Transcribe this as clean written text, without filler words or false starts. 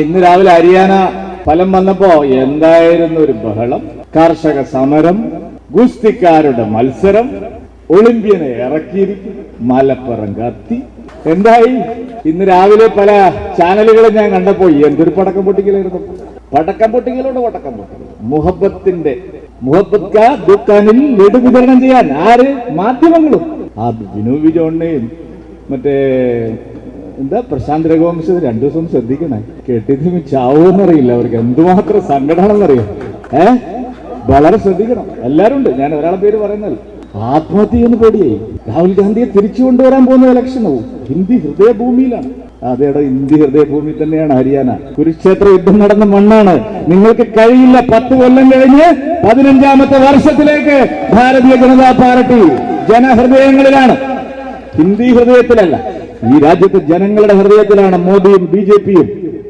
ഇന്ന് രാവിലെ ഹരിയാന ഫലം വന്നപ്പോ എന്തായിരുന്നു ഒരു ബഹളം. കർഷക സമരം, ഗുസ്തിക്കാരുടെ മത്സരം, ഒളിമ്പ്യനെ ഇറക്കിയിരിക്കും, മലപ്പുറം കത്തി. എന്തായി? ഇന്ന് രാവിലെ പല ചാനലുകളും ഞാൻ കണ്ടപ്പോ എന്തൊരു പടക്കം പൊട്ടിക്കലായിരുന്നു. പടക്കം പൊട്ടിക്കലോട് പടക്കം പൊട്ടിക്കൽ. മുഹബത്ത് കാ ദുക്കാനിൽ ലഡു വിതരണം ചെയ്യാൻ ആര്? മാധ്യമങ്ങളും. ബിനു വിജോണിനെയും മറ്റേ പ്രശാന്ത് രഘുവംശം 2 ദിവസം ശ്രദ്ധിക്കണേ. കെട്ടിത്തിന് ചാവൂന്നറിയില്ല, അവർക്ക് എന്തുമാത്രം സങ്കടമാണെന്നറിയാം. വളരെ ശ്രദ്ധിക്കണം. എല്ലാരും ഉണ്ട്, ഞാൻ ഒരാളെ പേര് പറയുന്നല്ല. ആത്മഹത്യ ചെയ്യുന്ന പേടിയായി. രാഹുൽ ഗാന്ധിയെ തിരിച്ചു കൊണ്ടുവരാൻ പോകുന്ന ഇലക്ഷനാവും. ഹിന്ദി ഹൃദയഭൂമിയിലാണ്. അതേടെ ഇന്ത്യ ഹൃദയഭൂമി തന്നെയാണ് ഹരിയാന. കുരുക്ഷേത്ര യുദ്ധം നടന്ന മണ്ണാണ്. നിങ്ങൾക്ക് കഴിയില്ല. 10 കൊല്ലം കഴിഞ്ഞ് 15ാമത്തെ വർഷത്തിലേക്ക് ഭാരതീയ ജനതാ പാർട്ടി ജനഹൃദയങ്ങളിലാണ്, ഹിന്ദി ഹൃദയത്തിലല്ല. ഈ രാജ്യത്തെ ജനങ്ങളുടെ ഹൃദയത്തിലാണ് മോദിയും BJP യും.